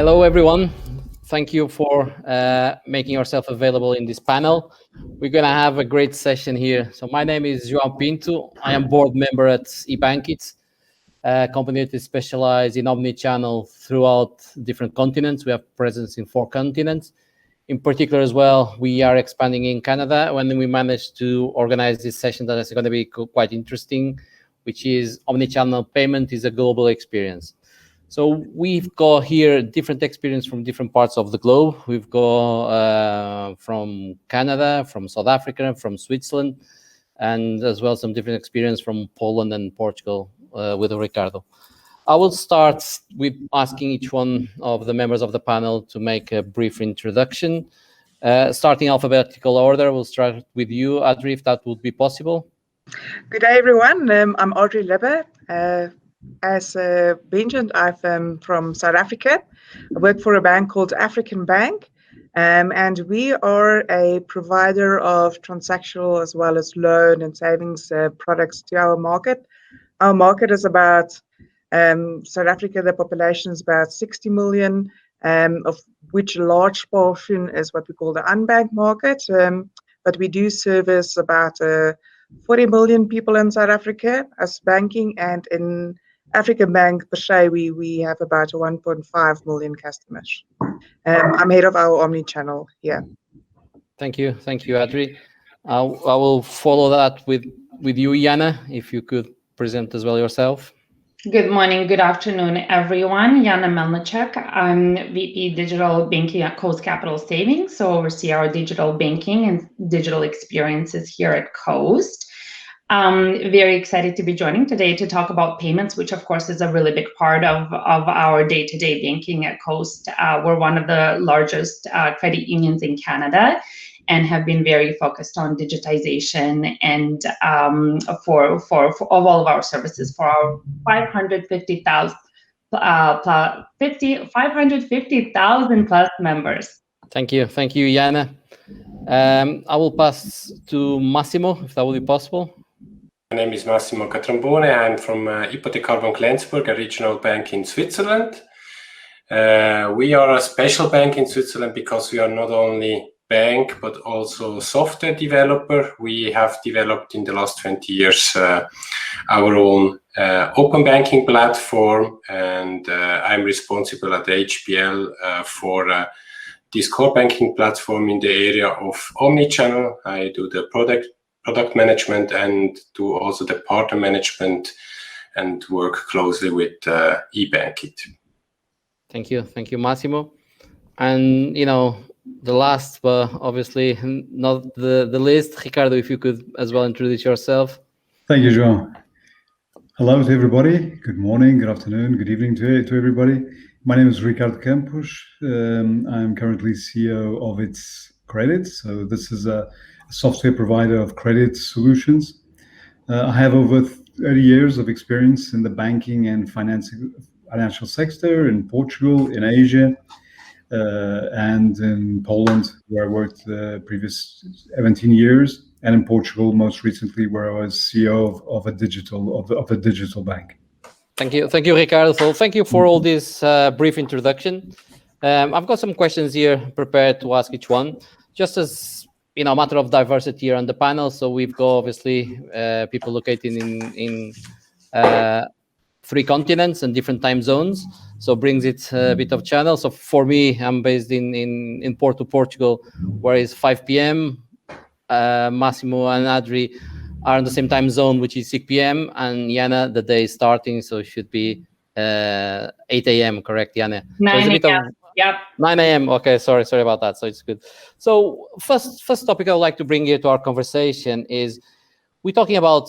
Hello, everyone. Thank you for making yourself available in this panel. We're going to have a great session here. So my name is João Pinto. I am board member at eBankit, a company that is specialized in omnichannel throughout different continents. We have presence in 4 continents. In particular as well, we are expanding in Canada when we managed to organize this session that is going to be quite interesting, which is Omnichannel Payment is a global experience. So we've got here different experience from different parts of the globe. We've got from Canada, from South Africa, from Switzerland, and as well some different experience from Poland and Portugal with Ricardo. I will start with asking each one of the members of the panel to make a brief introduction. Starting alphabetical order, we'll start with you, Audrey, if that would be possible. Good day, everyone. I'm Audrey Leiber. As mentioned, I'm from South Africa. I work for a bank called African Bank, and we are a provider of transactional as well as loan and savings products to our market. Our market is about, South Africa, the population is about 60 million, of which a large portion is what we call the unbanked market. But we do service about 40 million people in South Africa as banking, and in African Bank per se, we have about 1.5 million customers. I'm head of our omnichannel here. Thank you, Audrey. I will follow that with you, Jana, if you could present as well yourself. Good morning, good afternoon, everyone. Jana Melnicek. I'm VP Digital Banking at Coast Capital Savings, so oversee our digital banking and digital experiences here at Coast. Very excited to be joining today to talk about payments, which of course is a really big part of our day-to-day banking at Coast. We're one of the largest credit unions in Canada and have been very focused on digitization and for all of our services for our 550,000 plus members. Thank you, Jana. I will pass to Massimo, if that will be possible. My name is Massimo Catrambone. I'm from Hypothekarbank Lenzburg, a regional bank in Switzerland. We are a special bank in Switzerland because we are not only bank but also software developer. We have developed in the last 20 years our own open banking platform, and I'm responsible at HPL for this core banking platform in the area of omnichannel. I do the product management and do also the partner management and work closely with eBankit. Thank you, Massimo. And the last, but obviously not the least, Ricardo, if you could as well introduce yourself. Thank you, João. Hello to everybody. Good morning, good afternoon, good evening to everybody. My name is Ricardo Campos. I'm currently CEO of ITSCREDIT. So this is a software provider of credit solutions. I have over 30 years of experience in the banking and financial sector in Portugal, in Asia, and in Poland, where I worked the previous 17 years, and in Portugal most recently, where I was CEO of a digital bank. Thank you, Ricardo. So thank you for all this brief introduction. I've got some questions here prepared to ask each one, just as a matter of diversity here on the panel. So we've got obviously people located in 3 continents and different time zones, so brings it a bit of channel. So for me, I'm based in Portugal, where it's 5 p.m. Massimo and Audrey are in the same time zone, which is 6 p.m. And Jana, the day is starting, so it should be 8 a.m. Correct, Jana? 9 a.m. Yep. 9 a.m. Okay, sorry about that. So it's good. So first topic I would like to bring here to our conversation is we're talking about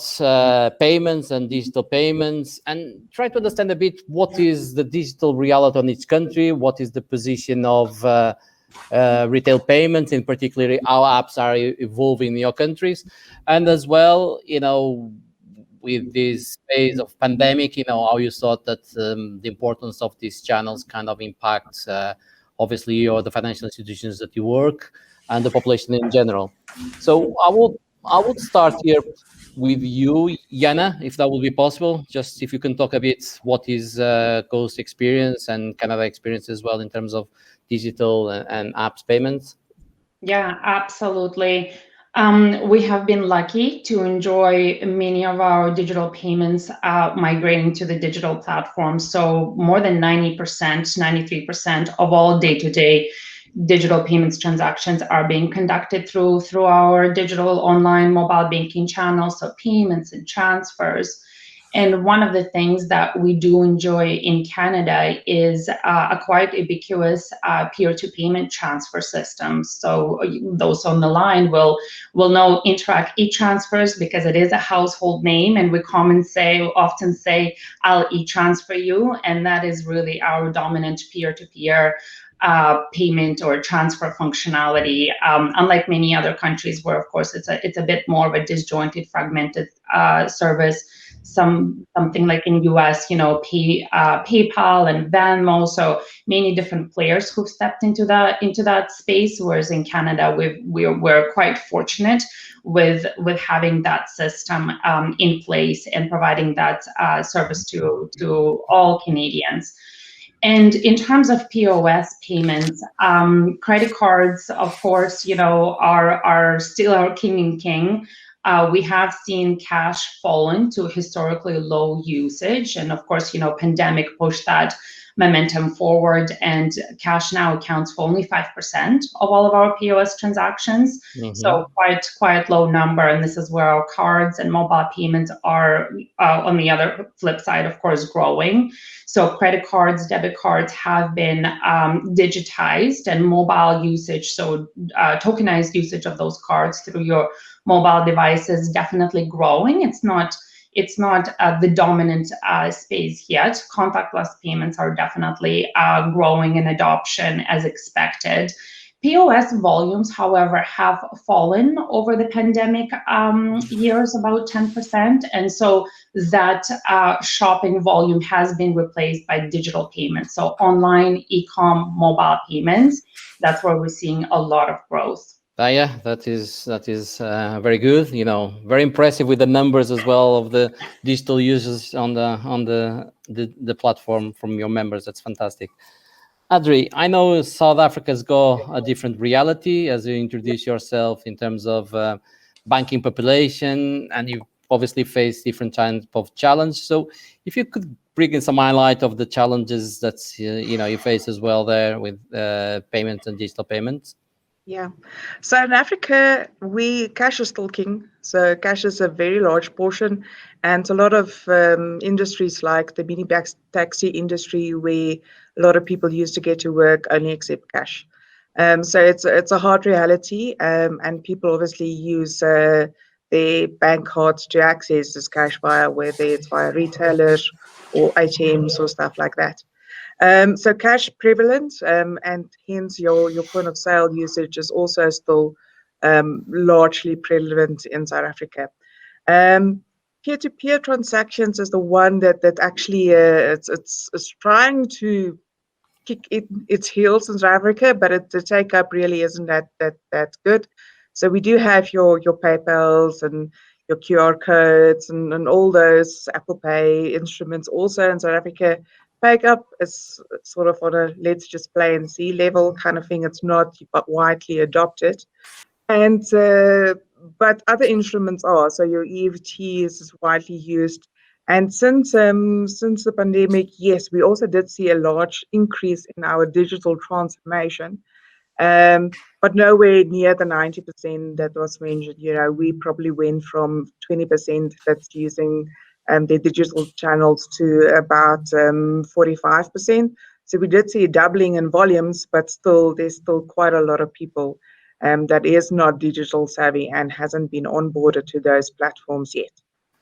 payments and digital payments, and try to understand a bit what is the digital reality on each country, what is the position of retail payments, in particular how apps are evolving in your countries, and as well, with this phase of pandemic, how you thought that the importance of these channels kind of impacts obviously the financial institutions that you work and the population in general. So I will I would start here with you, Jana, if that would be possible. Just if you can talk a bit what is Coast experience and Canada experience as well in terms of digital and apps payments. Yeah, absolutely. We have been lucky to enjoy many of our digital payments migrating to the digital platform. So more than 90%, 93% of all day-to-day digital payments transactions are being conducted through our digital online mobile banking channels, so payments and transfers. And one of the things that we do enjoy in Canada is a quite ubiquitous peer-to-payment transfer system. So those on the line will know Interac e-transfers because it is a household name, and we often say, I'll e-transfer you, and that is really our dominant peer-to-peer payment or transfer functionality. Unlike many other countries where, of course, it's a bit more of a disjointed, fragmented service. Something like in US, PayPal and Venmo, so many different players who've stepped into that space. Whereas in Canada, we're quite fortunate with having that system in place and providing that service to all Canadians. And in terms of POS payments, credit cards, of course, are still our king. We have seen cash fallen to historically low usage, and of course, pandemic pushed that momentum forward, and cash now accounts for only 5% of all of our POS transactions. Mm-hmm. So quite low number, and this is where our cards and mobile payments are on the other flip side, of course, growing. So credit cards, debit cards have been digitized, and mobile usage, so tokenized usage of those cards through your mobile devices, definitely growing. It's not the dominant space yet. Contactless payments are definitely growing in adoption as expected. POS volumes, however, have fallen over the pandemic years, about 10%. And so that shopping volume has been replaced by digital payments. So online, e-com, mobile payments, that's where we're seeing a lot of growth. Yeah, that is very good. Very impressive with the numbers as well of the digital users on the platform from your members. That's fantastic. Audrey, I know South Africa's got a different reality as you introduce yourself in terms of banking population, and you obviously face different kinds of challenge. So if you could bring in some highlight of the challenges that you face as well there with payments and digital payments. Yeah. So in Africa, cash is still king. So cash is a very large portion, and a lot of industries like the mini taxi industry, where a lot of people used to get to work, only accept cash. So it's a hard reality, and people obviously use their bank cards to access this cash whether it's via retailers or ATMs or stuff like that. So cash prevalent, and hence your point of sale usage is also still largely prevalent in South Africa. Peer-to-peer transactions is the one that actually it's trying to kick its heels in South Africa, but the take up really isn't that good. So we do have your PayPals and your QR codes and all those Apple Pay instruments also in South Africa. Take up is sort of on a let's just play and see level kind of thing. It's not widely adopted, and but other instruments are. So your EFT is widely used, and since the pandemic, yes, we also did see a large increase in our digital transformation, but nowhere near the 90% that was mentioned. We probably went from 20% that's using the digital channels to about 45%. So we did see a doubling in volumes, but there's still quite a lot of people that is not digital savvy and hasn't been onboarded to those platforms yet.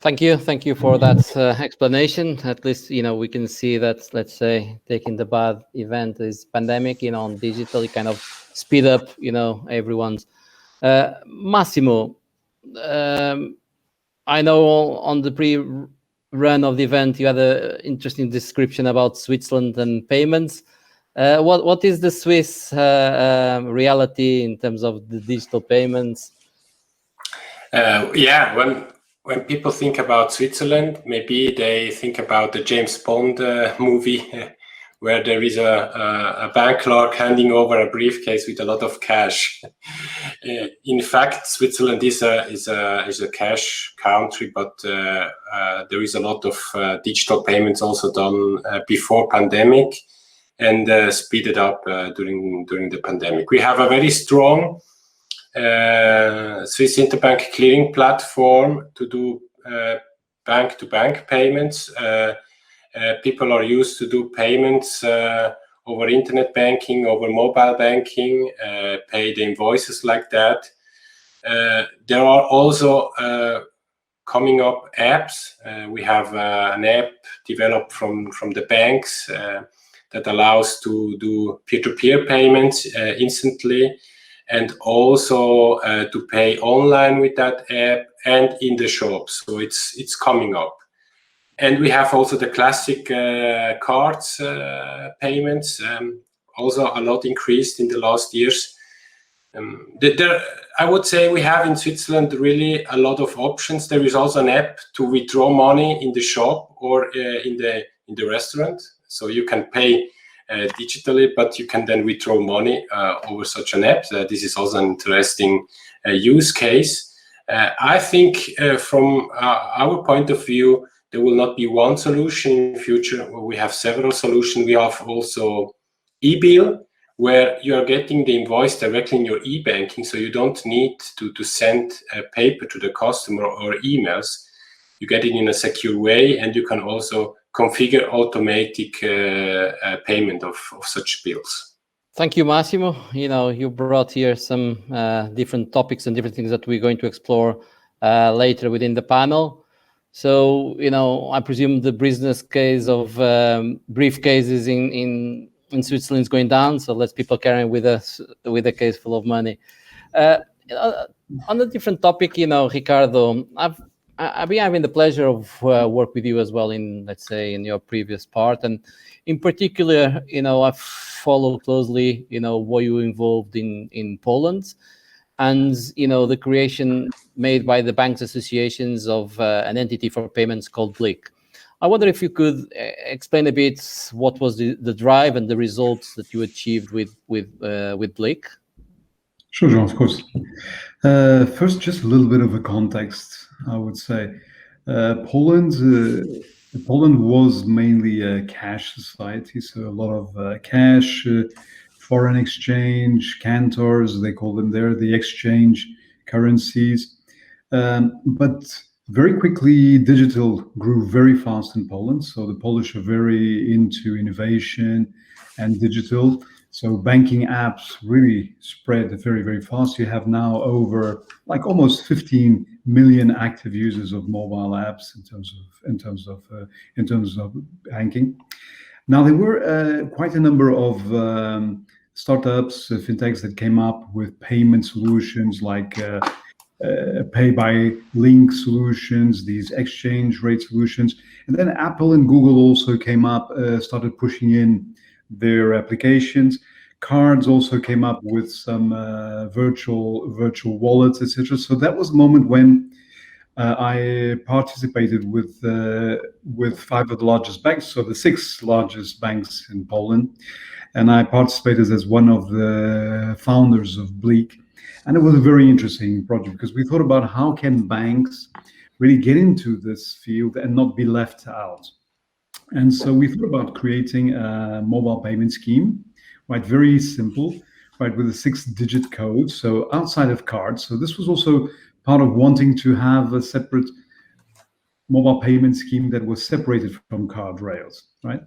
Thank you for that explanation. At least we can see that, let's say, taking the bad event is pandemic, on digital, it kind of speed up everyone's. Massimo, I know on the pre-run of the event, you had an interesting description about Switzerland and payments. What is the Swiss reality in terms of the digital payments? Yeah, when people think about Switzerland, maybe they think about the James Bond movie where there is a bank clerk handing over a briefcase with a lot of cash. In fact, Switzerland is a cash country, but there is a lot of digital payments also done before pandemic and speeded up during the pandemic. We have a very strong Swiss interbank clearing platform to do bank-to-bank payments. People are used to do payments over internet banking, over mobile banking, pay the invoices like that. There are also coming up apps. We have an app developed from the banks that allows to do peer-to-peer payments instantly, and also to pay online with that app and in the shops. So it's coming up. And we have also the classic cards payments, also a lot increased in the last years. I would say we have in Switzerland really a lot of options. There is also an app to withdraw money in the shop or in the restaurant. So you can pay digitally, but you can then withdraw money over such an app. This is also an interesting use case. I think from our point of view, there will not be one solution in the future. We have several solutions. We have also e-bill, where you are getting the invoice directly in your e-banking, so you don't need to send paper to the customer or emails. You get it in a secure way, and you can also configure automatic payment of such bills. Thank you, Massimo. You brought here some different topics and different things that we're going to explore later within the panel. So, I presume the business case of briefcases in Switzerland is going down. So let's people carrying with us with a case full of money. On a different topic, Ricardo, I've been having the pleasure of work with you as well in, let's say, in your previous part, and in particular, I've followed closely, what you involved in Poland, and the creation made by the banks associations of an entity for payments called BLIK. I wonder if you could explain a bit what was the drive and the results that you achieved with BLIK. Sure, John, of course. First, just a little bit of a context, I would say. Poland was mainly a cash society, so a lot of cash, foreign exchange, cantors, they call them there, the exchange currencies. But very quickly, digital grew very fast in Poland. So the Polish are very into innovation and digital. So banking apps really spread very, very fast. You have now over almost 15 million active users of mobile apps in terms of banking. Now there were quite a number of startups, fintechs that came up with payment solutions like pay by link solutions, these exchange rate solutions, and then Apple and Google also came up, started pushing in their applications. Cards also came up with some virtual wallets, etc. So that was the moment when I participated with 5 of the largest banks, so the 6 largest banks in Poland, and I participated as one of the founders of BLIK. And it was a very interesting project because we thought about how can banks really get into this field and not be left out. And so we thought about creating a mobile payment scheme, right? Very simple, right? With a 6-digit code. So outside of cards. So this was also part of wanting to have a separate mobile payment scheme that was separated from card rails, right?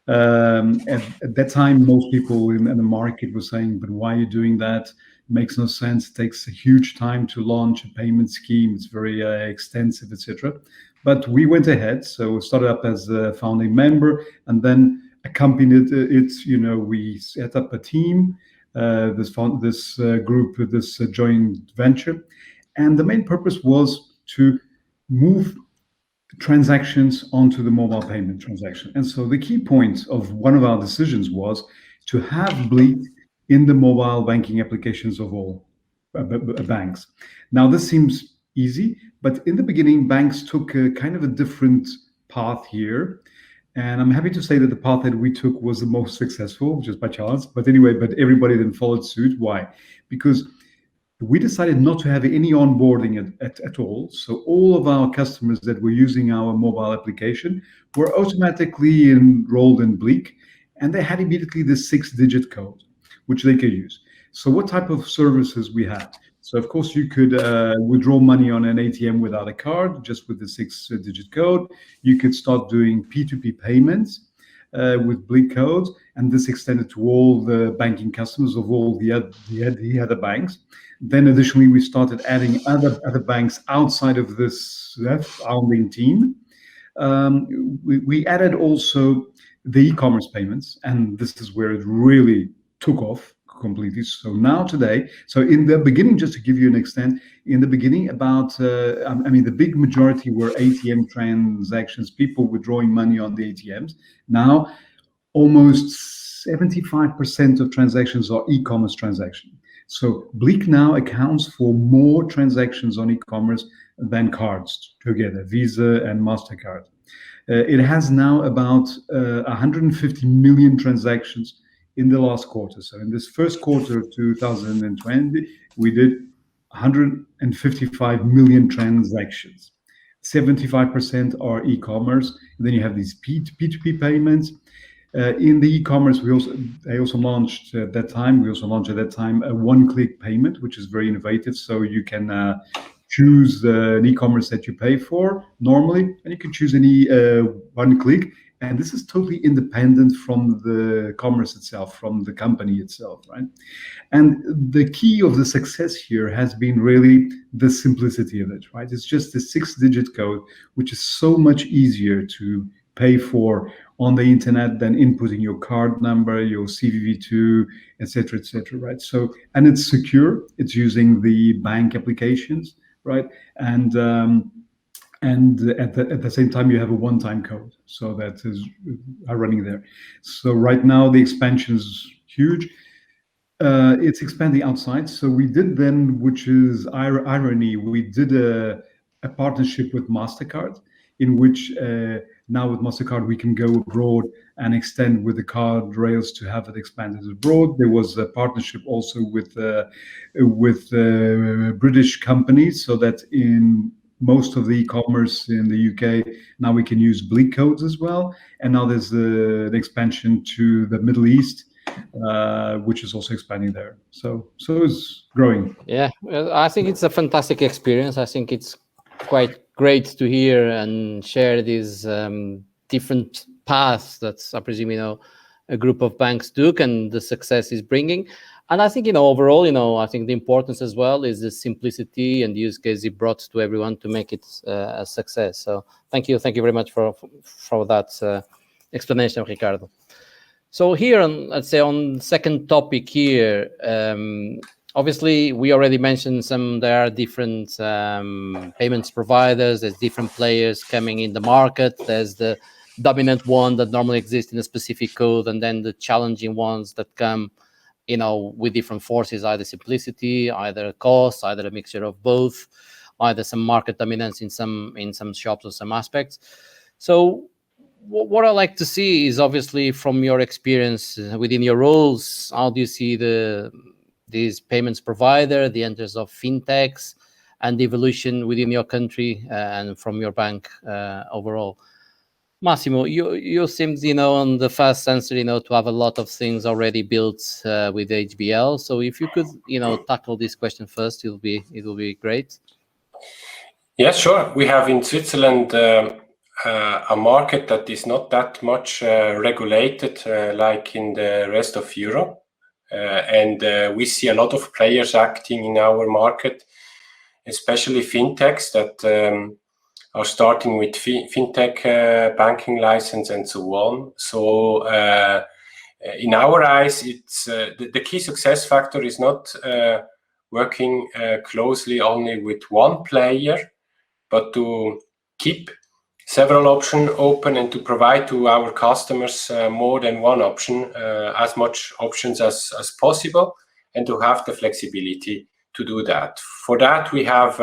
At that time, most people in the market were saying, but why are you doing that? It makes no sense. It takes a huge time to launch a payment scheme. It's very extensive, etc. But we went ahead. So we started up as a founding member and then accompanied it. We set up a team, this group, this joint venture. And the main purpose was to move transactions onto the mobile payment transaction. And so the key point of one of our decisions was to have BLIK in the mobile banking applications of all banks. Now, this seems easy. But in the beginning, banks took a kind of a different path here. And I'm happy to say that the path that we took was the most successful, just by chance. But anyway, but everybody then followed suit. Why? Because we decided not to have any onboarding at all. So all of our customers that were using our mobile application were automatically enrolled in Bleak, and they had immediately the 6-digit code, which they could use. So what type of services we had? So of course you could withdraw money on an ATM without a card, just with the 6-digit code. You could start doing P2P payments with Bleak codes, and this extended to all the banking customers of all the other banks. Then additionally, we started adding other banks outside of this founding team. We added also the e-commerce payments, and this is where it really took off completely. So now today, so in the beginning, just to give you an extent, in the beginning about, the big majority were ATM transactions, people withdrawing money on the ATMs. Now, almost 75% of transactions are e-commerce transactions. So Bleak now accounts for more transactions on e-commerce than cards together, Visa and MasterCard. It has now about 150 million transactions in the last quarter. So in this first quarter of 2020, we did 155 million transactions. 75% are e-commerce. Then you have these P2P payments. In the e-commerce, we also launched at that time a one-click payment, which is very innovative. So you can choose an e-commerce that you pay for normally, and you can choose any one click. And this is totally independent from the commerce itself, from the company itself, right? And the key of the success here has been really the simplicity of it, right? It's just a 6-digit code, which is so much easier to pay for on the internet than inputting your card number, your CVV2, etc., right? So, and it's secure. It's using the bank applications, right? And at the same time, you have a one-time code, so that is running there. So right now, the expansion is huge. It's expanding outside. So we did then, which is irony, we did a partnership with MasterCard, in which now with MasterCard, we can go abroad and extend with the card rails to have it expanded abroad. There was a partnership also with British companies, so that in most of the e-commerce in the UK, now we can use Bleak codes as well. And now there's an expansion to the Middle East, which is also expanding there. So it's growing. Yeah, I think it's a fantastic experience. I think it's quite great to hear and share these different paths that I presume, a group of banks took and the success is bringing. And I think, overall, I think the importance as well is the simplicity and use case it brought to everyone to make it a success. So thank you very much for that explanation, Ricardo. So here, let's say on second topic here, obviously we already mentioned there are different payments providers. There's different players coming in the market. There's the dominant one that normally exists in a specific code, and then the challenging ones that come with different forces, either simplicity, either cost, either a mixture of both, either some market dominance in some shops or some aspects. So what I like to see is, obviously, from your experience within your roles, how do you see these payments provider, the enters of fintechs, and the evolution within your country and from your bank overall? Massimo, you seem, on the first answer, to have a lot of things already built with HBL. So if you could, tackle this question first, it will be great. Yeah, sure. We have in Switzerland a market that is not that much regulated like in the rest of Europe, and we see a lot of players acting in our market, especially fintechs that are starting with fintech banking license and so on. So in our eyes, it's the key success factor is not working closely only with one player, but to keep several options open and to provide to our customers more than one option, as much options as possible, and to have the flexibility to do that. For that, we have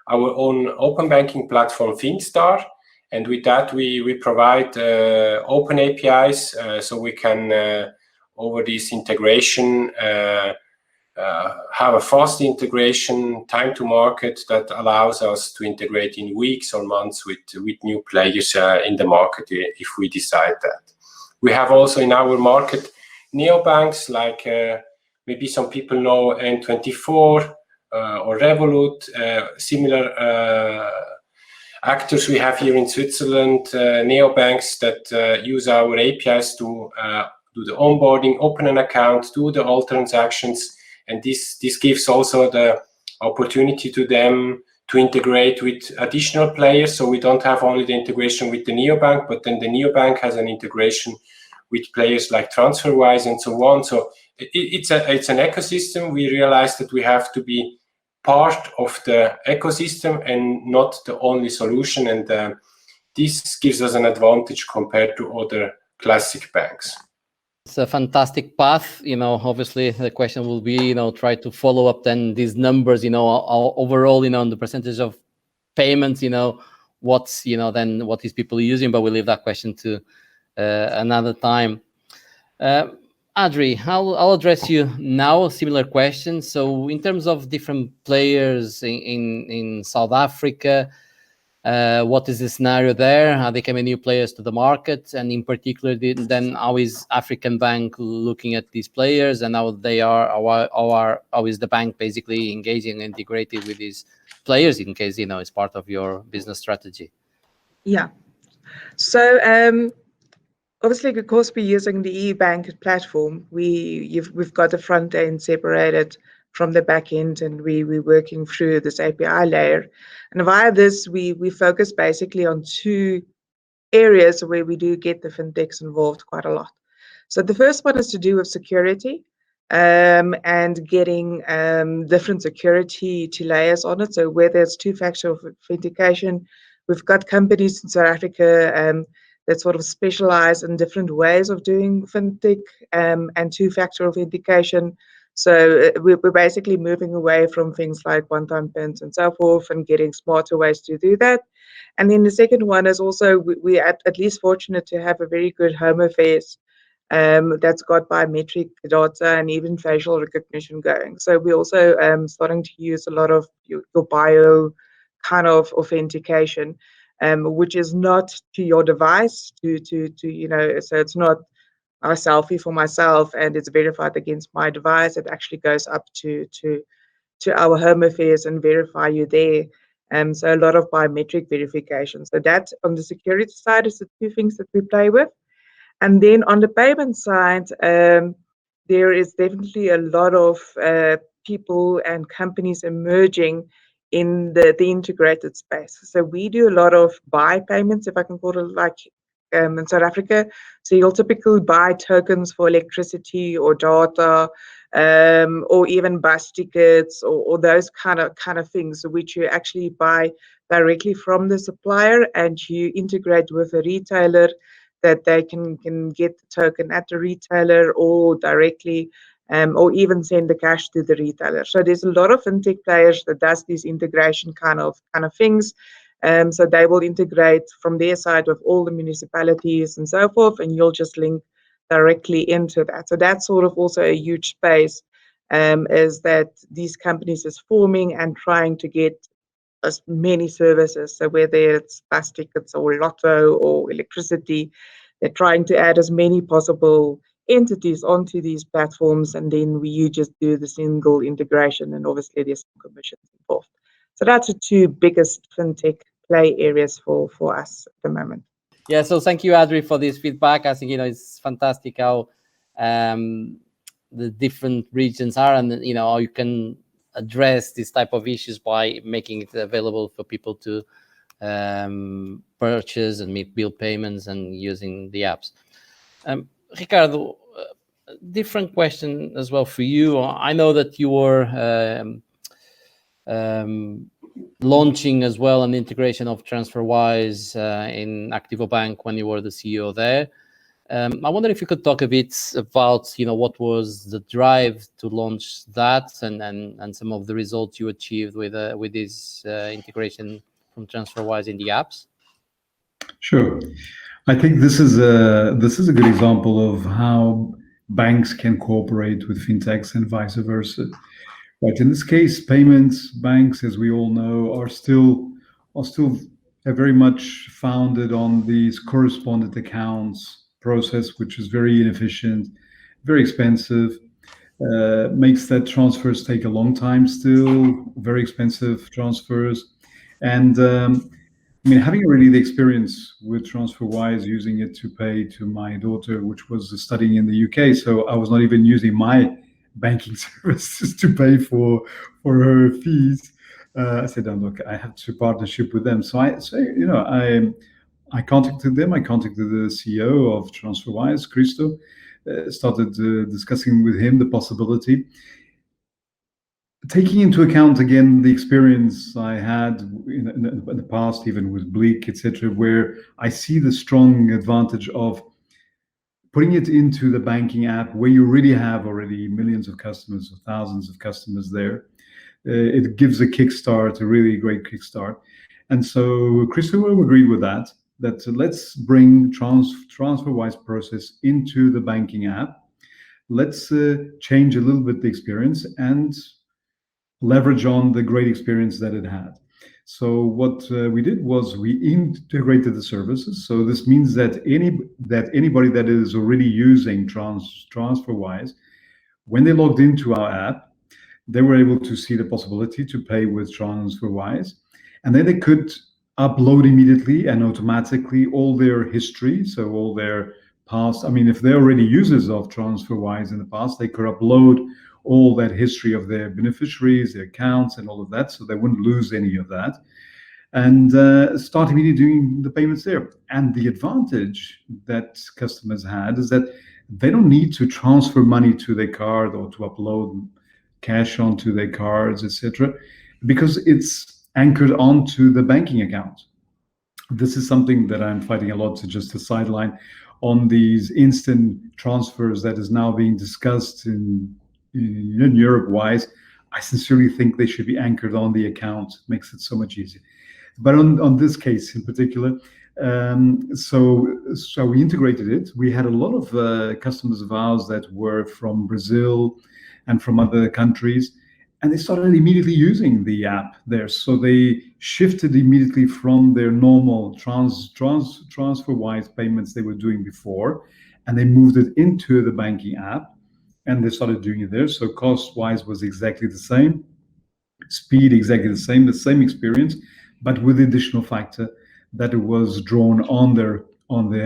our own open banking platform, Finstar. And with that, we provide open APIs, so we can, over this integration, have a fast integration, time to market that allows us to integrate in weeks or months with new players in the market if we decide that. We have also in our market neobanks, like maybe some people know N24 or Revolut, similar actors we have here in Switzerland, neobanks that use our APIs to do the onboarding, open an account, do the all transactions, and this gives also the opportunity to them to integrate with additional players. So we don't have only the integration with the neobank, but then the neobank has an integration with players like TransferWise and so on. So it's an ecosystem. We realize that we have to be part of the ecosystem and not the only solution, and this gives us an advantage compared to other classic banks. It's a fantastic path. Obviously the question will be, try to follow up then these numbers, overall, on the percentage of payments, what's, then what is people using, but we'll leave that question to another time. Audrey, I'll address you now, a similar question. So in terms of different players in South Africa, what is the scenario there? Are they coming new players to the market? And in particular, then how is African Bank looking at these players, and how they how is the bank basically engaging and integrated with these players in case, it's part of your business strategy? Yeah. So obviously, because we're using the eBank platform, we've got the front end separated from the back end, and we're working through this API layer. And via this, we focus basically on two areas where we do get the fintechs involved quite a lot. So the first one is to do with security, and getting different security layers on it. So whether it's two-factor authentication, we've got companies in South Africa that sort of specialize in different ways of doing fintech and two-factor authentication. So we're basically moving away from things like one-time pins and so forth, and getting smarter ways to do that. And then the second one is also we're at least fortunate to have a very good home affairs that's got biometric data and even facial recognition going. So we're also starting to use a lot of your bio kind of authentication, which is not to your device, so it's not a selfie for myself and it's verified against my device. It actually goes up to our home affairs and verify you there. So a lot of biometric verification. So that on the security side is the two things that we play with. And then on the payment side, there is definitely a lot of people and companies emerging in the integrated space. So we do a lot of buy payments, if I can call it like in South Africa. So you'll typically buy tokens for electricity or data, or even bus tickets or those kind of things, which you actually buy directly from the supplier, and you integrate with a retailer that they can get the token at the retailer or directly, or even send the cash to the retailer. So there's a lot of fintech players that does these integration kind of things. So they will integrate from their side with all the municipalities and so forth, and you'll just link directly into that. So that's sort of also a huge space, is that these companies is forming and trying to get as many services. So whether it's bus tickets or lotto or electricity, they're trying to add as many possible entities onto these platforms, and then you just do the single integration, and obviously there's some commissions involved. So that's the two biggest fintech play areas for us at the moment. Yeah, so thank you, Audrey, for this feedback. I think it's fantastic how the different regions are, and how you can address this type of issues by making it available for people to purchase and make bill payments and using the apps. Ricardo, different question as well for you. I know that you were launching as well an integration of TransferWise in Activo Bank when you were the CEO there. I wonder if you could talk a bit about, what was the drive to launch that, and some of the results you achieved with this integration from TransferWise in the apps. Sure. I think this is a good example of how banks can cooperate with fintechs and vice versa. Right. In this case, payments banks, as we all know, are still very much founded on these correspondent accounts process, which is very inefficient, very expensive, makes that transfers take a long time still, very expensive transfers. And having already the experience with TransferWise, using it to pay to my daughter, which was studying in the UK, so I was not even using my banking services to pay for her fees. I said, "Oh, look, I have to partnership with them." So I contacted them. I contacted the CEO of TransferWise, Christo, started discussing with him the possibility. Taking into account again the experience I had in the past, even with Bleak, etc., where I see the strong advantage of putting it into the banking app, where you really have already millions of customers or thousands of customers there. It gives a kickstart, a really great kickstart. And so Christo agreed with that let's bring TransferWise process into the banking app. Let's change a little bit the experience and leverage on the great experience that it had. So what we did was we integrated the services. So this means that anybody that is already using TransferWise, when they logged into our app, they were able to see the possibility to pay with TransferWise, and then they could upload immediately and automatically all their history, so all their past. If they're already users of TransferWise in the past, they could upload all that history of their beneficiaries, their accounts, and all of that, so they wouldn't lose any of that, and start immediately doing the payments there. And the advantage that customers had is that they don't need to transfer money to their card or to upload cash onto their cards, etc., because it's anchored onto the banking account. This is something that I'm fighting a lot to just a sideline on these instant transfers that is now being discussed in Europe-wise. I sincerely think they should be anchored on the account. It makes it so much easier. But on this case in particular, so we integrated it. We had a lot of customers of ours that were from Brazil and from other countries, and they started immediately using the app there. So they shifted immediately from their normal TransferWise payments they were doing before, and they moved it into the banking app, and they started doing it there. So cost-wise was exactly the same, speed exactly the same experience, but with the additional factor that it was drawn on their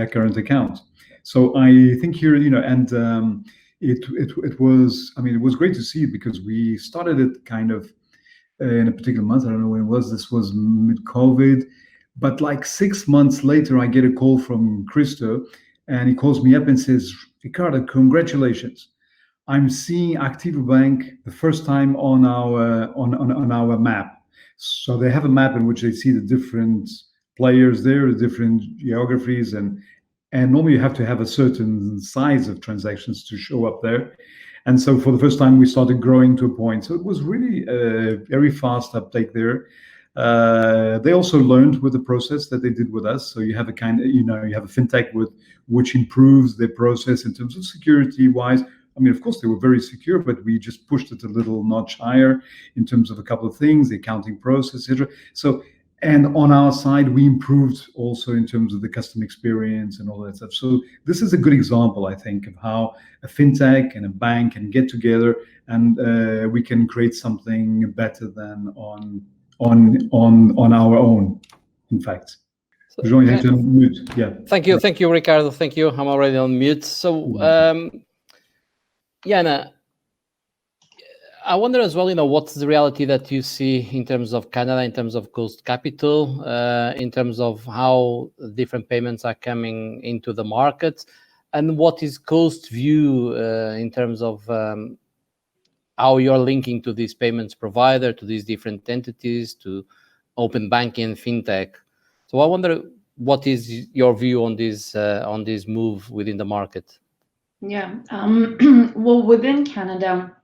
current account. So I think here, and it was great to see it, because we started it kind of in a particular month. I don't know when it was. This was mid-COVID, but like 6 months later, I get a call from Christo, and he calls me up and says, "Ricardo, congratulations! I'm seeing Aktiverbank the first time on our map." So they have a map in which they see the different players there, the different geographies, and normally you have to have a certain size of transactions to show up there. And so for the first time, we started growing to a point. So it was really a very fast uptake there. They also learned with the process that they did with us. So you have a you have a fintech which improves their process in terms of security wise. Of course, they were very secure, but we just pushed it a little notch higher in terms of a couple of things, the accounting process, etc. So, and on our side, we improved also in terms of the customer experience and all that stuff. So this is a good example, I think, of how a fintech and a bank can get together, and we can create something better than on our own, in fact. So, you have to mute. Yeah. Thank you, Ricardo. Thank you. I'm already on mute. So, Jana, I wonder as well, what's the reality that you see in terms of Canada, in terms of cost capital, in terms of how different payments are coming into the market, and what is cost view in terms of how you're linking to these payments provider, to these different entities, to open banking and fintech. So I wonder, what is your view on this move within the market? Yeah, well, within Canada,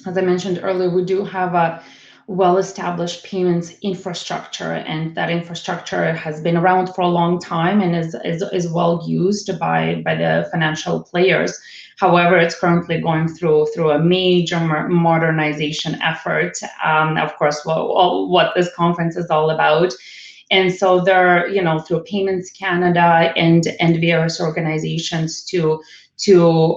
as I mentioned earlier, we do have a well-established payments infrastructure, and that infrastructure has been around for a long time and is well used by the financial players. However, it's currently going through a major modernization effort. Of course, what this conference is all about. And so there, through Payments Canada and various organizations to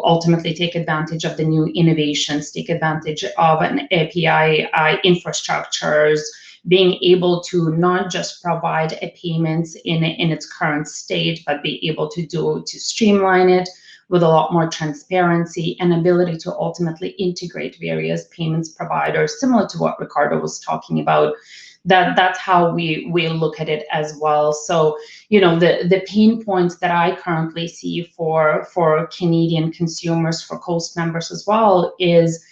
ultimately take advantage of the new innovations, take advantage of an API infrastructures, being able to not just provide a payment in its current state, but be able to streamline it with a lot more transparency and ability to ultimately integrate various payments providers, similar to what Ricardo was talking about. That's how we look at it as well. So, the pain points that I currently see for Canadian consumers, for Coast members as well, is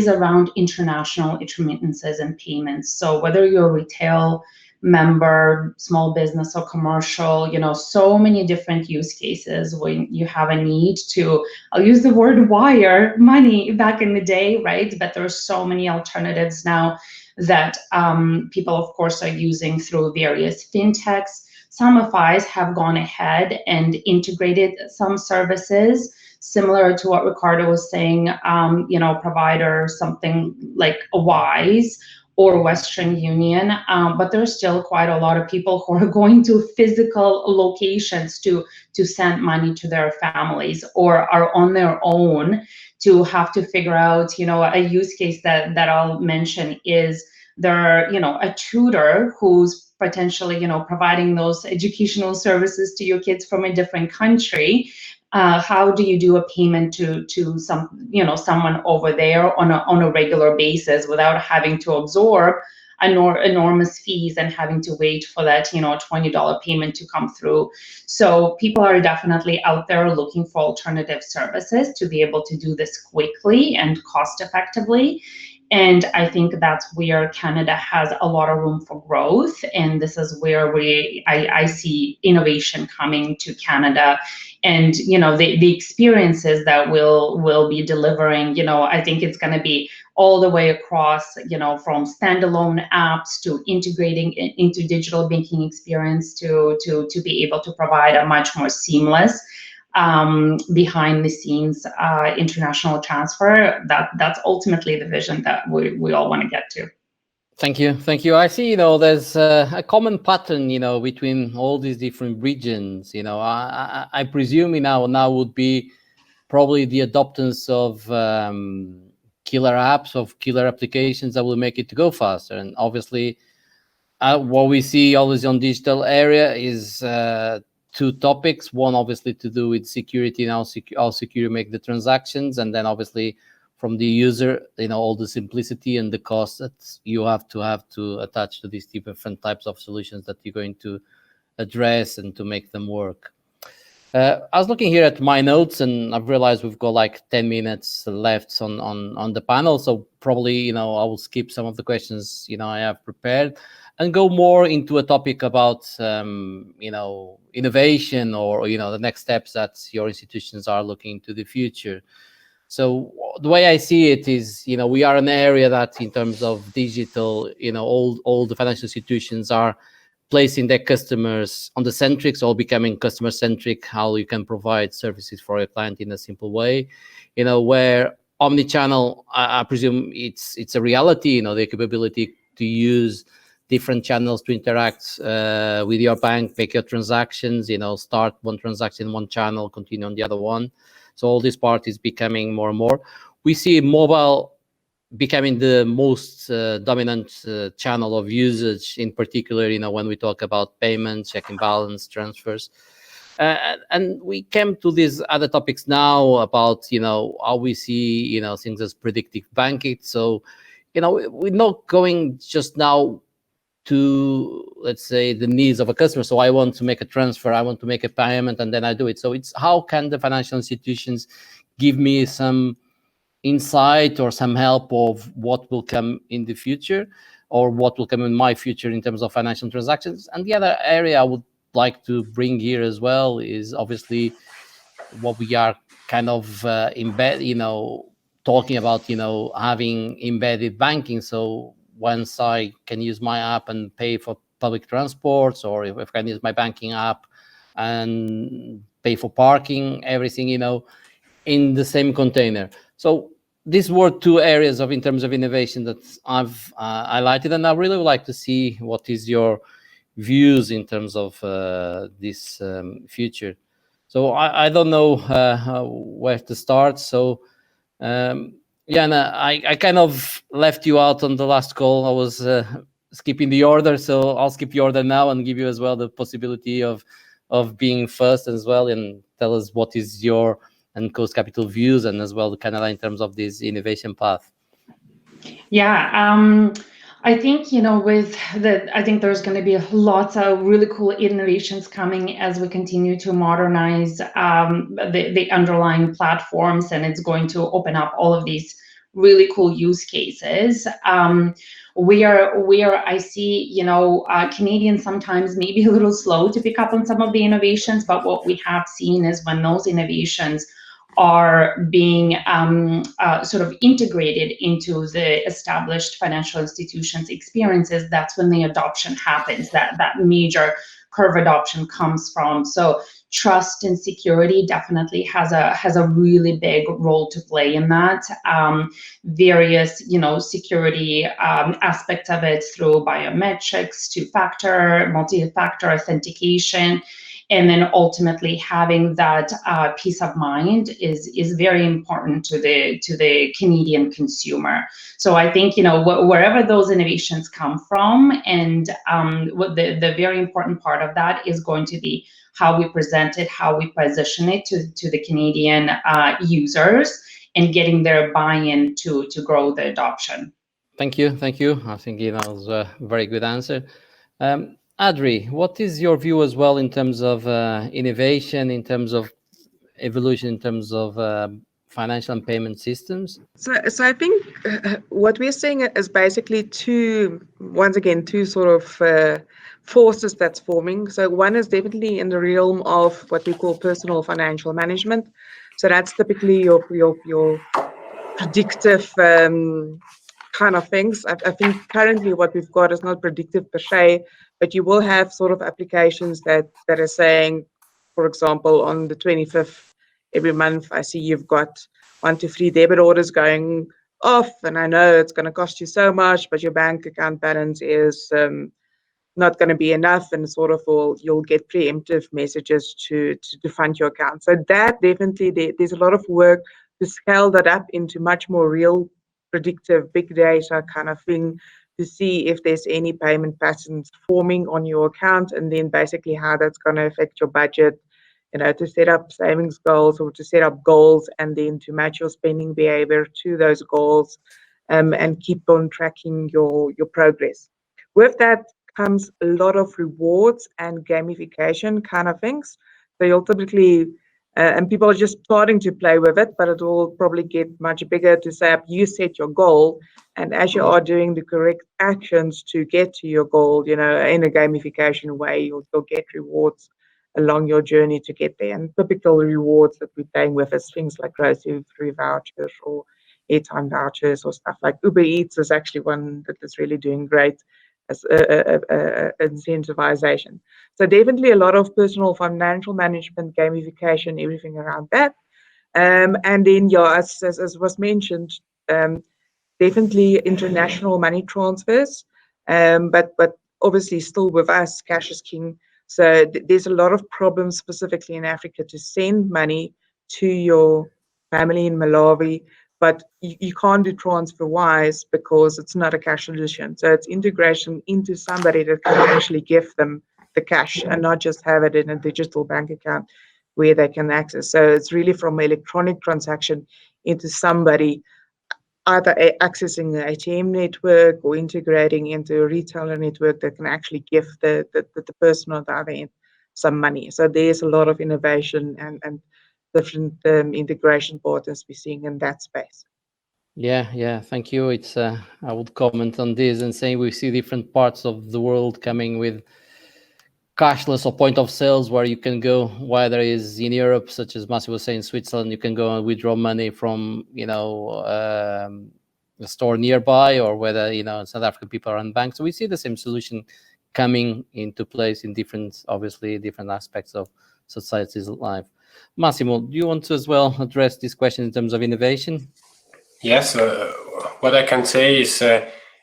around international remittances and payments. So whether you're a retail member, small business or commercial, so many different use cases when you have a need to, I'll use the word wire money back in the day, right? But there are so many alternatives now that people, of course, are using through various fintechs. Some FIs have gone ahead and integrated some services, similar to what Ricardo was saying, providers, something like a Wise or Western Union, but there's still quite a lot of people who are going to physical locations to send money to their families, or are on their own to have to figure out, a use case that I'll mention is there, a tutor who's potentially, providing those educational services to your kids from a different country. How do you do a payment to someone over there on a regular basis without having to absorb enormous fees and having to wait for that $20 payment to come through? So people are definitely out there looking for alternative services to be able to do this quickly and cost effectively. And I think that's where Canada has a lot of room for growth. And this is where I see innovation coming to Canada. And, the experiences that we'll be delivering, I think it's going to be all the way across, from standalone apps to integrating into digital banking experience to be able to provide a much more seamless behind the scenes international transfer. That's ultimately the vision that we all want to get to. Thank you. I see, there's a common pattern, between all these different regions. I presume now would be probably the adoptance of killer apps, of killer applications that will make it to go faster. And obviously, what we see always on digital area is two topics. One, obviously, to do with security and how secure you make the transactions, and then obviously from the user, all the simplicity and the cost that you have to attach to these different types of solutions that you're going to address and to make them work. I was looking here at my notes, and I've realized we've got like 10 minutes left on the panel. So probably, I will skip some of the questions, I have prepared and go more into a topic about, innovation or, the next steps that your institutions are looking to the future. So the way I see it is, we are an area that in terms of digital, all the financial institutions are placing their customers on the centrics, or becoming customer centric, how you can provide services for a client in a simple way, where omnichannel, I presume it's a reality, the capability to use different channels to interact with your bank, make your transactions, start one transaction in one channel, continue on the other one. So all this part is becoming more and more. We see mobile becoming the most dominant channel of usage, in particular, when we talk about payments, checking balance, transfers. And we came to these other topics now about, how we see, things as predictive banking. So, we're not going just now to, let's say, the needs of a customer. So I want to make a transfer, I want to make a payment, and then I do it. So it's how can the financial institutions give me some insight or some help of what will come in the future, or what will come in my future in terms of financial transactions. And the other area I would like to bring here as well is obviously what we are kind of talking about, having embedded banking. So once I can use my app and pay for public transports, or if I can use my banking app and pay for parking, everything, in the same container. So these were two areas in terms of innovation that I've highlighted, and I really would like to see what is your views in terms of this future. So I don't know where to start. So Jana, I kind of left you out on the last call. I was skipping the order, so I'll skip the order now and give you as well the possibility of being first as well, and tell us what is your and Coast Capital views, and as well kind of in terms of this innovation path. Yeah, I think I think there's going to be lots of really cool innovations coming as we continue to modernize the underlying platforms, and it's going to open up all of these really cool use cases. Where I see, Canadians sometimes maybe a little slow to pick up on some of the innovations, but what we have seen is when those innovations are being sort of integrated into the established financial institutions' experiences, that's when the adoption happens, that major curve adoption comes from. So trust and security definitely has a really big role to play in that. Various, security aspects of it through biometrics, two-factor, multi-factor authentication. And then ultimately having that peace of mind is very important to the Canadian consumer. So I think wherever those innovations come from, and what the very important part of that is going to be how we present it, how we position it to the Canadian users, and getting their buy-in to grow the adoption. Thank you. I think that was a very good answer. Audrey, what is your view as well in terms of innovation, in terms of evolution, in terms of financial and payment systems? So I think what we're seeing is basically two sort of forces that's forming. So one is definitely in the realm of what we call personal financial management. So that's typically your predictive kind of things. I think currently what we've got is not predictive per se, but you will have sort of applications that are saying, for example, on the 25th every month, I see you've got 1 to 3 debit orders going off, and I know it's going to cost you so much, but your bank account balance is not going to be enough, and sort of you'll get preemptive messages to fund your account. So that definitely, there's a lot of work to scale that up into much more real predictive big data kind of thing, to see if there's any payment patterns forming on your account, and then basically how that's going to affect your budget, to set up savings goals or to set up goals, and then to match your spending behavior to those goals, and keep on tracking your progress. With that comes a lot of rewards and gamification kind of things. So you'll typically and people are just starting to play with it, but it will probably get much bigger to say, you set your goal, and as you are doing the correct actions to get to your goal, in a gamification way, you'll get rewards along your journey to get there. And typical rewards that we're playing with is things like grocery vouchers or airtime vouchers or stuff like Uber Eats is actually one that is really doing great as incentivization. So definitely a lot of personal financial management, gamification, everything around that. And then, as was mentioned, definitely international money transfers, but obviously still with us, cash is king. So there's a lot of problems specifically in Africa to send money to your family in Malawi, but you can't do TransferWise because it's not a cash solution. So it's integration into somebody that can actually give them the cash and not just have it in a digital bank account where they can access. So it's really from electronic transaction into somebody either accessing the ATM network or integrating into a retailer network that can actually give the person on the other end some money. So there's a lot of innovation and different integration partners we're seeing in that space. Yeah, thank you. It's I would comment on this and say we see different parts of the world coming with cashless or point of sales where you can go, whether it's in Europe, such as Massimo was saying, Switzerland, you can go and withdraw money from, a store nearby, or whether, South African people are unbanked. So we see the same solution coming into place in different aspects of society's life. Massimo, do you want to as well address this question in terms of innovation? Yes, what I can say is,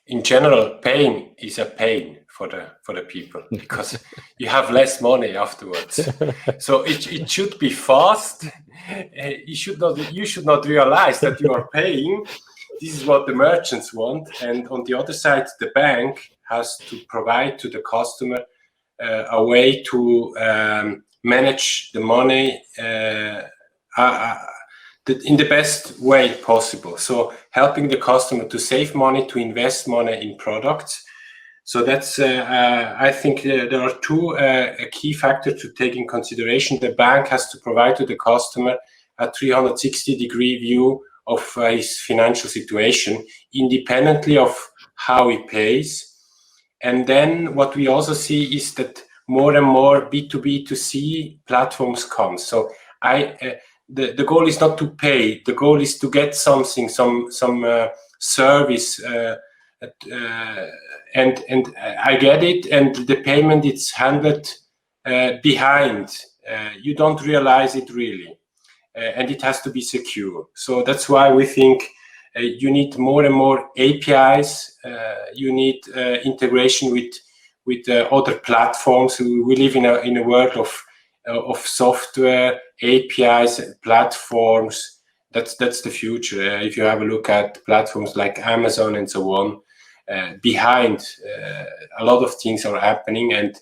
in general, pain is a pain for the people, because you have less money afterwards. So it should be fast. You should not realize that you are paying. This is what the merchants want, and on the other side, the bank has to provide to the customer a way to manage the money in the best way possible. So helping the customer to save money, to invest money in products. So that's, I think there are two key factors to take in consideration. The bank has to provide to the customer a 360-degree view of his financial situation, independently of how he pays. And then what we also see is that more and more B2B2C platforms come. So the goal is not to pay. The goal is to get something, some service, and I get it, and the payment is handled behind. You don't realize it really, and it has to be secure. So that's why we think you need more and more APIs. You need integration with other platforms. We live in a world of software, APIs, platforms. That's the future. If you have a look at platforms like Amazon and so on, behind a lot of things are happening, and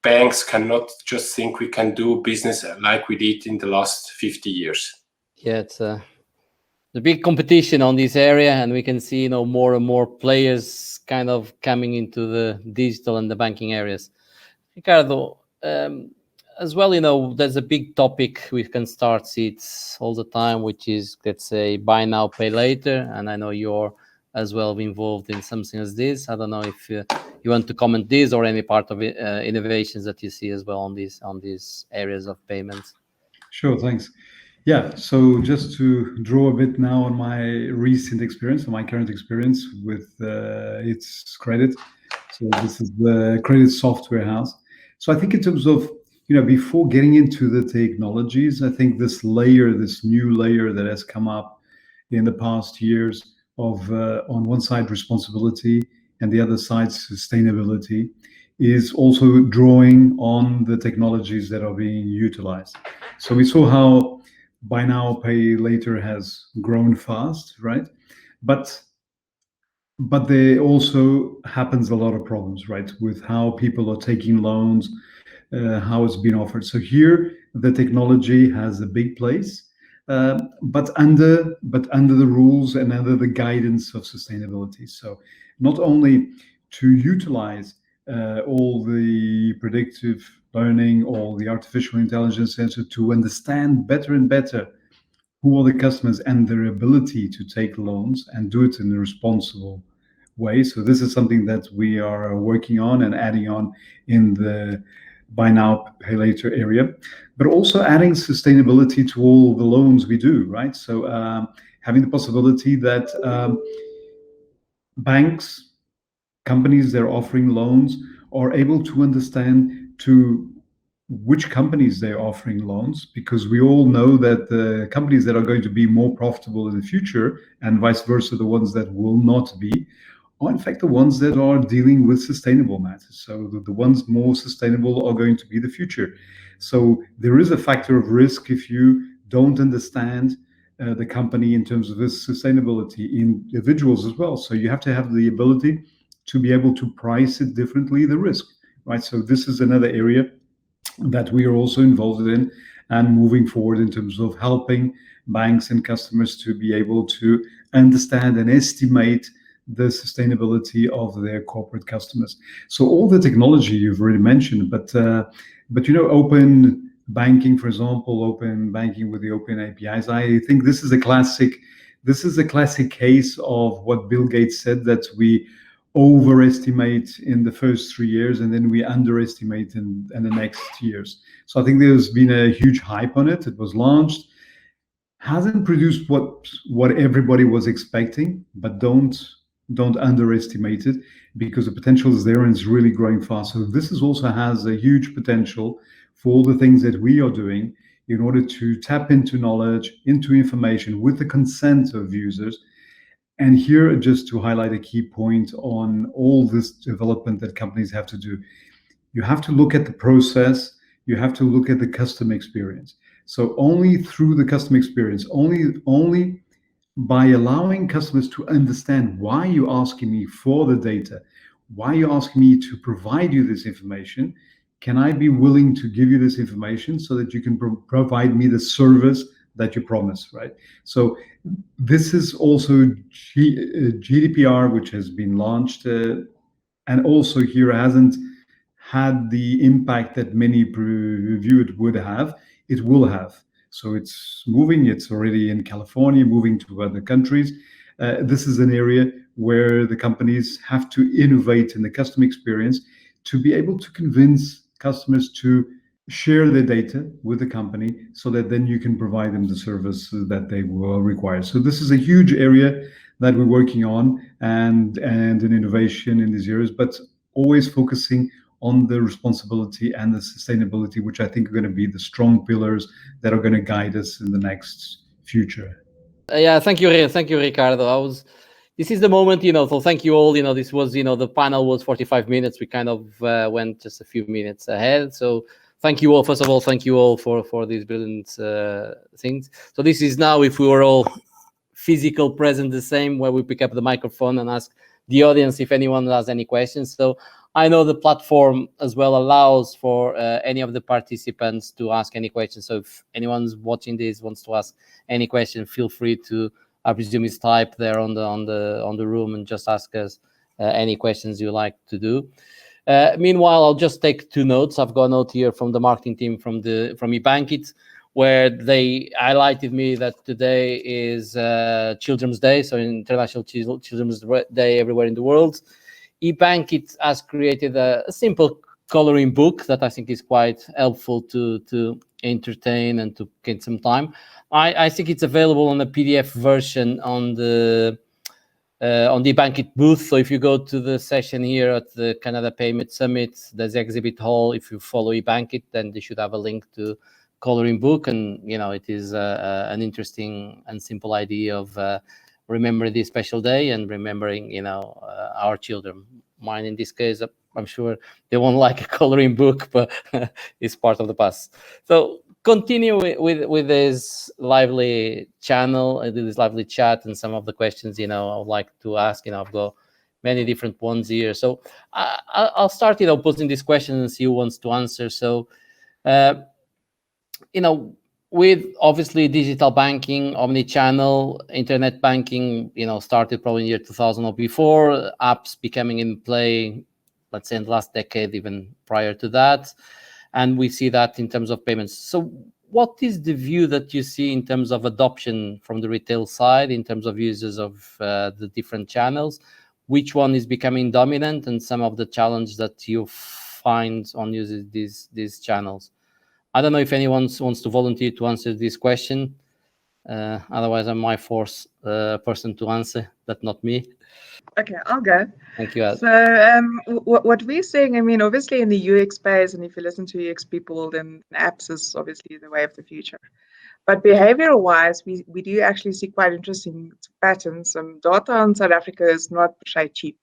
banks cannot just think we can do business like we did in the last 50 years. Yeah, it's the big competition on this area, and we can see more and more players kind of coming into the digital and the banking areas. Ricardo, as well, there's a big topic we can start see it all the time, which is, let's say, buy now, pay later. And I know you're as well involved in something as this. I don't know if you want to comment this or any part of innovations that you see as well on these areas of payments. Sure, thanks. Yeah, so just to draw a bit now on my recent experience, on my current experience with ITSCREDIT. So this is the credit software house. So I think in terms of, before getting into the technologies, I think this new layer that has come up in the past years of, on one side, responsibility and the other side, sustainability, is also drawing on the technologies that are being utilized. So we saw how buy now, pay later has grown fast, right? But there also happens a lot of problems, right, with how people are taking loans, how it's been offered. So here, the technology has a big place, but under the rules and under the guidance of sustainability. So not only to utilize all the predictive learning, all the artificial intelligence sensor to understand better and better who are the customers and their ability to take loans and do it in a responsible way. So this is something that we are working on and adding on in the buy now, pay later area, but also adding sustainability to all the loans we do, right? So having the possibility that banks, companies that are offering loans are able to understand to which companies they're offering loans, because we all know that the companies that are going to be more profitable in the future, and vice versa, the ones that will not be, are in fact the ones that are dealing with sustainable matters. So the ones more sustainable are going to be the future. So there is a factor of risk if you don't understand the company in terms of its sustainability, individuals as well. So you have to have the ability to be able to price it differently, the risk, right? So this is another area that we are also involved in and moving forward in terms of helping banks and customers to be able to understand and estimate the sustainability of their corporate customers. So all the technology you've already mentioned, but open banking, for example, open banking with the open APIs. I think this is a classic case of what Bill Gates said, that we overestimate in the first 3 years, and then we underestimate in the next years. So I think there's been a huge hype on it. It was launched, hasn't produced what everybody was expecting, but don't underestimate it, because the potential is there and it's really growing fast. So this also has a huge potential for all the things that we are doing in order to tap into knowledge, into information with the consent of users. And here, just to highlight a key point on all this development that companies have to do, you have to look at the process, you have to look at the customer experience. So only through the customer experience, only by allowing customers to understand why you're asking me for the data, why you're asking me to provide you this information, can I be willing to give you this information so that you can provide me the service that you promise, right? So this is also GDPR, which has been launched, and also here hasn't had the impact that many review it would have. It will have. So it's moving. It's already in California, moving to other countries. This is an area where the companies have to innovate in the customer experience to be able to convince customers to share their data with the company, so that then you can provide them the service that they will require. So this is a huge area that we're working on, and an innovation in these areas, but always focusing on the responsibility and the sustainability, which I think are going to be the strong pillars that are going to guide us in the next future. Yeah, thank you, Ricardo. This is the moment, so thank you all. This was, the panel was 45 minutes. We kind of went just a few minutes ahead. So thank you all. First of all, thank you all for these brilliant things. So this is now, if we were all physical present the same, where we pick up the microphone and ask the audience if anyone has any questions. So I know the platform as well allows for any of the participants to ask any questions. So if anyone's watching this wants to ask any question, feel free to, I presume, is type there on the room and just ask us any questions you like to do. Meanwhile, I'll just take 2 notes. I've got a note here from the marketing team from eBankit, where they highlighted me that today is Children's Day, so International Children's Day everywhere in the world. eBankit has created a simple coloring book that I think is quite helpful to entertain and to get some time. I think it's available on a PDF version on the eBankit booth. So if you go to the session here at the Canada Payment Summit, there's exhibit hall. If you follow eBankit, then they should have a link to coloring book, and it is an interesting and simple idea of remembering this special day and remembering our children. Mine in this case, I'm sure they won't like a coloring book, but it's part of the past. So continue with this lively channel, this lively chat, and some of the questions I would like to ask. I've got many different ones here, so I'll start posing this question and see who wants to answer. So with obviously digital banking, omni-channel, internet banking, started probably in year 2000 or before, apps becoming in play, let's say in the last decade, even prior to that. And we see that in terms of payments. So what is the view that you see in terms of adoption from the retail side, in terms of users of the different channels? Which one is becoming dominant, and some of the challenge that you find on using these channels? I don't know if anyone wants to volunteer to answer this question. Otherwise, I might force a person to answer, but not me. Okay, I'll go. Thank you, Ad. So what we're seeing, obviously in the UX space, and if you listen to UX people, then apps is obviously the way of the future. But behavioral-wise, we do actually see quite interesting patterns. Data in South Africa is not per se cheap.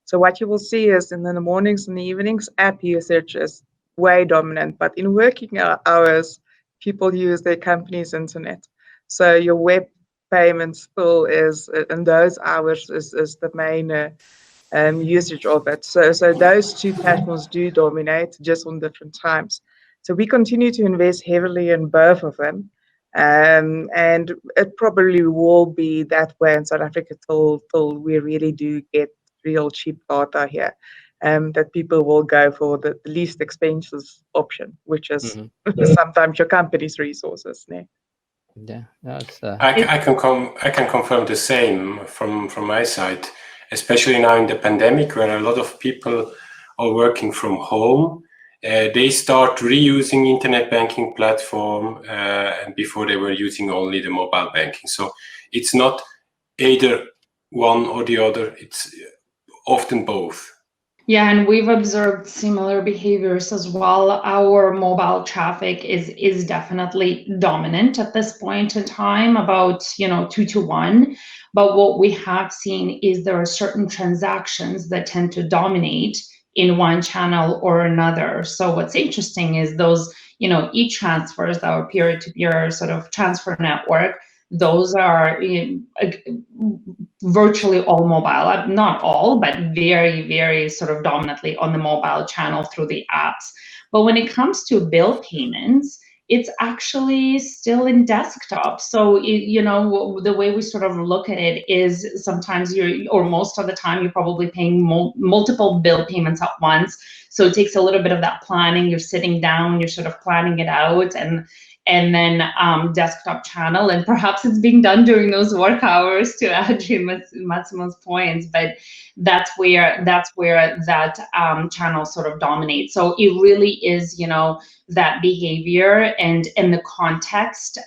So what you will see is in the mornings and the evenings, app usage is way dominant, but in working hours, people use their company's internet. So your web payment still is, in those hours, is the main usage of it. So those 2 platforms do dominate, just on different times. So we continue to invest heavily in both of them, and it probably will be that way in South Africa till we really do get real cheap data here. That people will go for the least expensive option, which is sometimes your company's resources. Yeah, that's. I can confirm the same from my side. especially now in the pandemic, where a lot of people are working from home. They start reusing internet banking platform, and before they were using only the mobile banking. So it's not either one or the other, it's often both. Yeah, and we've observed similar behaviors as well. Our mobile traffic is definitely dominant at this point in time, about 2-to-1. But what we have seen is there are certain transactions that tend to dominate in one channel or another. So what's interesting is those e-transfers, our peer-to-peer sort of transfer network, those are virtually all mobile, not all, but very, very sort of dominantly on the mobile channel through the apps. But when it comes to bill payments, it's actually still in desktop. So, the way we sort of look at it is sometimes most of the time, you're probably paying multiple bill payments at once. So it takes a little bit of that planning. You're sitting down, you're sort of planning it out, and then desktop channel, and perhaps it's being done during those work hours, to Audrey Massimo's points, but that's where that channel sort of dominates. So it really is, that behavior and the context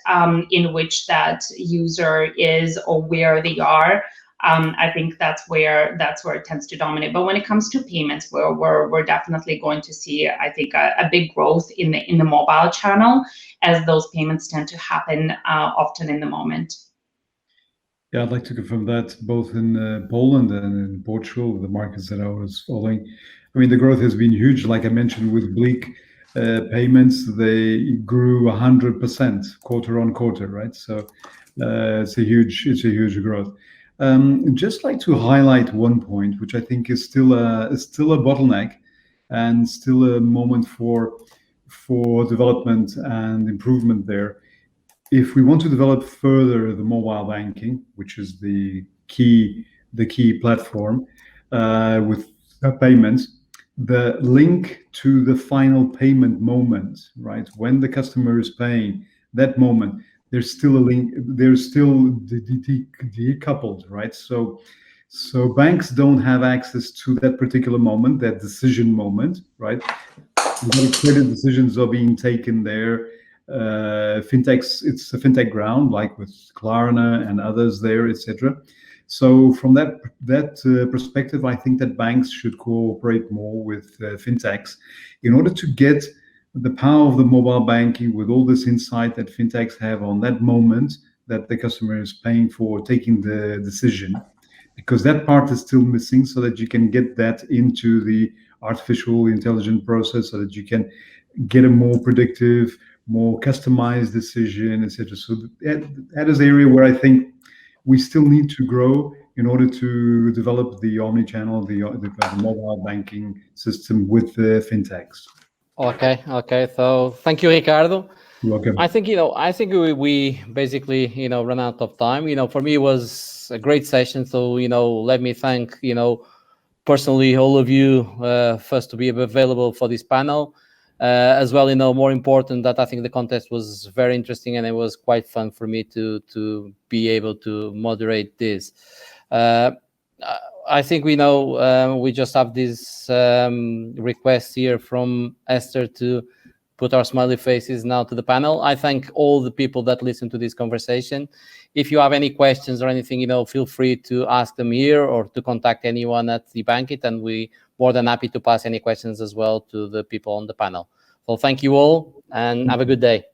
in which that user is or where they are. I think that's where it tends to dominate. But when it comes to payments, we're definitely going to see, I think, a big growth in the mobile channel, as those payments tend to happen often in the moment. Yeah, I'd like to confirm that both in Poland and in Portugal, the markets that I was following. I mean, the growth has been huge. Like I mentioned with Bleak payments, they grew 100% quarter on quarter, right? So it's a huge growth. Just like to highlight one point, which I think is still a bottleneck and still a moment for development and improvement there. If we want to develop further the mobile banking, which is the key platform with payments, the link to the final payment moment, right? When the customer is paying, that moment, there's still a link. There's still decoupled, right? So banks don't have access to that particular moment, that decision moment, right? Credit decisions are being taken there. Fintechs, it's a fintech ground, like with Klarna and others there, etc. So from that perspective, I think that banks should cooperate more with fintechs in order to get the power of the mobile banking with all this insight that fintechs have on that moment that the customer is paying for taking the decision, because that part is still missing, so that you can get that into the artificial intelligence process, so that you can get a more predictive, more customized decision, etc. So that is the area where I think we still need to grow in order to develop the omnichannel, the mobile banking system with the fintechs. Okay. So thank you, Ricardo. You're welcome. I think we basically run out of time. For me it was a great session. So let me thank personally all of you first to be available for this panel. As well, more important, that I think the contest was very interesting, and it was quite fun for me to be able to moderate this. I think we just have this request here from Esther to put our smiley faces now to the panel. I thank all the people that listen to this conversation. If you have any questions or anything, feel free to ask them here or to contact anyone at the Bankit, and we more than happy to pass any questions as well to the people on the panel. So thank you all, and have a good day.